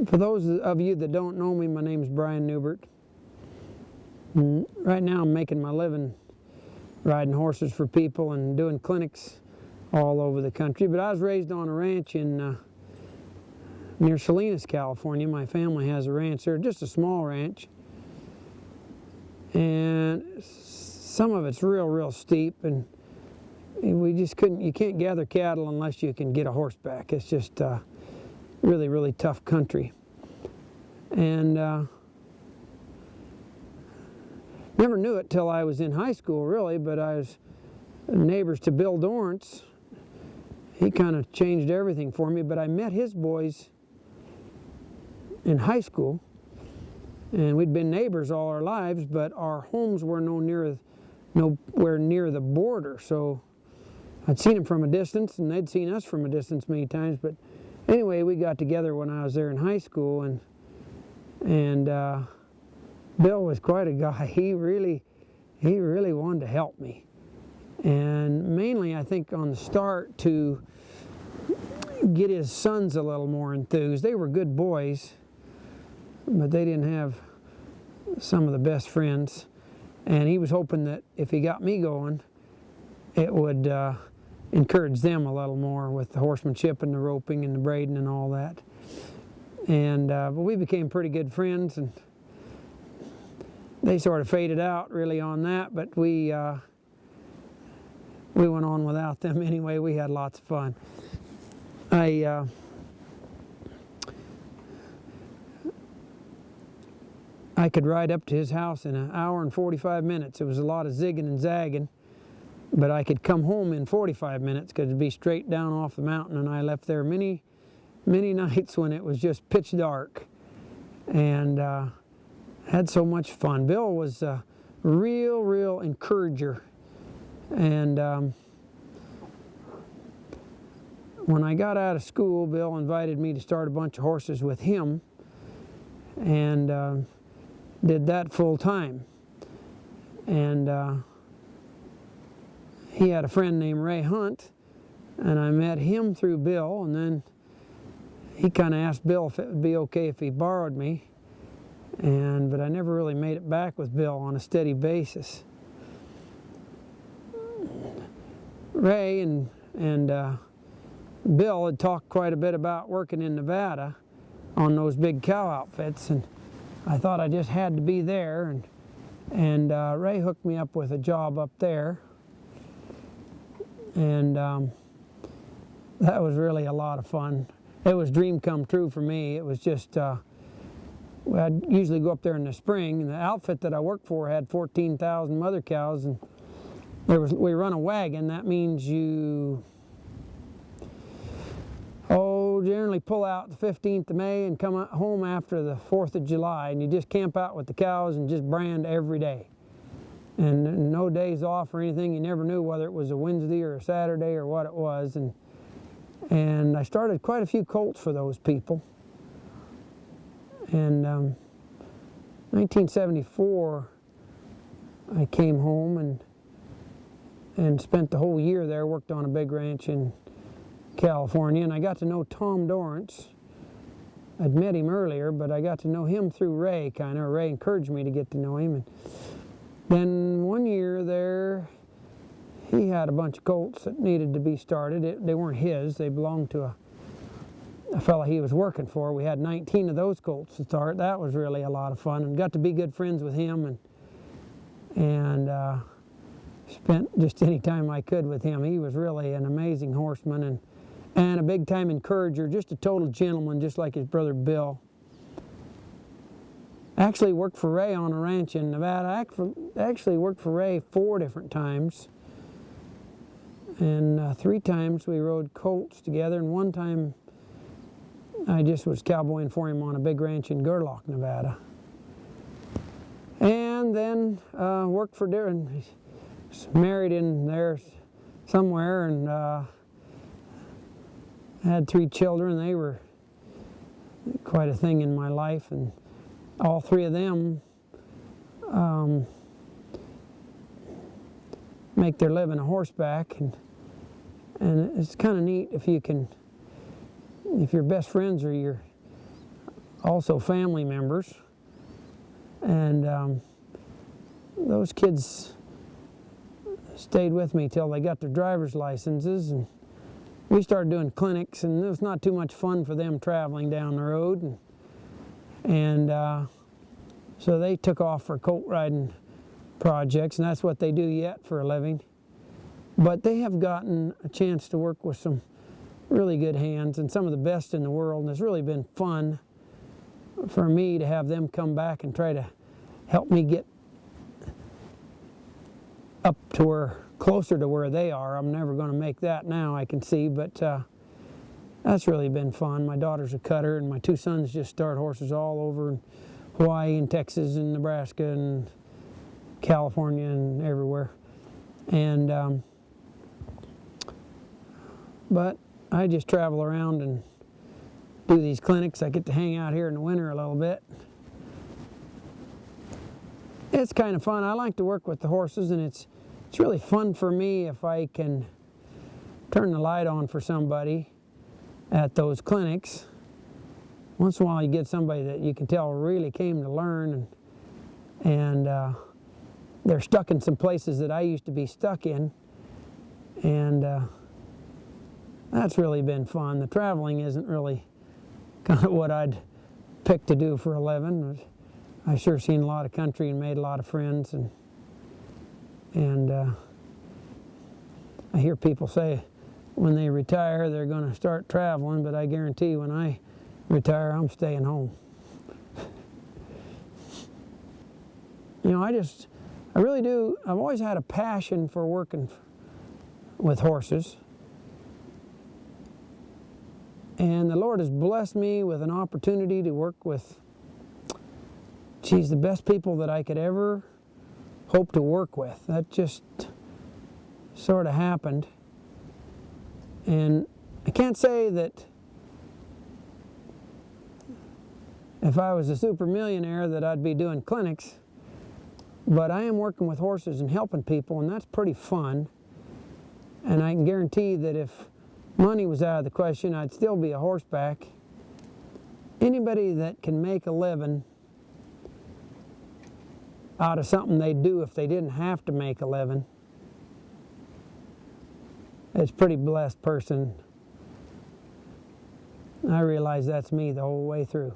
For those of you that don't know me, my name is Bryan Neubert. Right now I'm making my living riding horses for people and doing clinics all over the country. But I was raised on a ranch in near Salinas, California. My family has a ranch there, just a small ranch. And some of it's real steep, and we just couldn't, you can't gather cattle unless you can get a horseback. It's just really tough country. And never knew it till I was in high school, really, but I was neighbors to Bill Dorrance. He kind of changed everything for me, but I met his boys in high school, and we'd been neighbors all our lives, but our homes were nowhere near the border, so I'd seen them from a distance, and they'd seen us from a distance many times. But anyway, we got together when I was there in high school, and Bill was quite a guy. He really wanted to help me, and mainly I think on the start to get his sons a little more enthused. They were good boys, but they didn't have some of the best friends, and he was hoping that if he got me going, it would encourage them a little more with the horsemanship and the roping and the braiding and all that. And but we became pretty good friends, and they sort of faded out really on that, but we went on without them anyway. We had lots of fun. I could ride up to his house in an hour and 45 minutes. It was a lot of zigging and zagging, but I could come home in 45 minutes because it'd be straight down off the mountain, and I left there many nights when it was just pitch dark, and had so much fun. Bill was a real encourager, and when I got out of school, Bill invited me to start a bunch of horses with him, and did that full time. And he had a friend named Ray Hunt, and I met him through Bill, and then he kind of asked Bill if it would be okay if he borrowed me, but I never really made it back with Bill on a steady basis. Ray and Bill had talked quite a bit about working in Nevada on those big cow outfits, and I thought I just had to be there, and Ray hooked me up with a job up there, and that was really a lot of fun. It was a dream come true for me. It was just, I'd usually go up there in the spring, and the outfit that I worked for had 14,000 mother cows, and we run a wagon. That means you generally pull out the 15th of May and come home after the 4th of July, and you just camp out with the cows and just brand every day. And no days off or anything. You never knew whether it was a Wednesday or a Saturday or what it was. And I started quite a few colts for those people. And 1974, I came home and spent the whole year there, worked on a big ranch in California, and I got to know Tom Dorrance. I'd met him earlier, but I got to know him through Ray, kind of. Ray encouraged me to get to know him. And then one year there, he had a bunch of colts that needed to be started. They weren't his. They belonged to a fellow he was working for. We had 19 of those colts to start. That was really a lot of fun, and got to be good friends with him, and spent just any time I could with him. He was really an amazing horseman, and a big-time encourager, just a total gentleman, just like his brother Bill. Actually worked for Ray on a ranch in Nevada. Actually worked for Ray 4 different times, and 3 times we rode colts together, and 1 time I just was cowboying for him on a big ranch in Gerlach, Nevada. And then worked for Darren, married in there somewhere, and had 3 children. They were quite a thing in my life, and all 3 of them make their living a horseback, and it's kind of neat if your best friends are also family members. And those kids stayed with me till they got their driver's licenses, and we started doing clinics, and it was not too much fun for them traveling down the road. And so they took off for colt riding projects, and that's what they do yet for a living. But they have gotten a chance to work with some really good hands and some of the best in the world, and it's really been fun for me to have them come back and try to help me get up to where, closer to where they are. I'm never going to make that now, I can see, but that's really been fun. My daughter's a cutter, and my two sons just start horses all over in Hawaii and Texas and Nebraska and California and everywhere. And but I just travel around and do these clinics. I get to hang out here in the winter a little bit. It's kind of fun. I like to work with the horses, and it's really fun for me if I can turn the light on for somebody at those clinics. Once in a while you get somebody that you can tell really came to learn, and they're stuck in some places that I used to be stuck in, and that's really been fun. The traveling isn't really kind of what I'd pick to do for a living. I've sure seen a lot of country and made a lot of friends, and I hear people say when they retire they're going to start traveling, but I guarantee when I retire I'm staying home. You know, I really do. I've always had a passion for working with horses, and the Lord has blessed me with an opportunity to work with, geez, the best people that I could ever hope to work with. That just sort of happened. And I can't say that if I was a super millionaire that I'd be doing clinics, but I am working with horses and helping people, and that's pretty fun. And I can guarantee that if money was out of the question, I'd still be a horseback. Anybody that can make a living out of something they'd do if they didn't have to make a living, it's a pretty blessed person. I realize that's me the whole way through.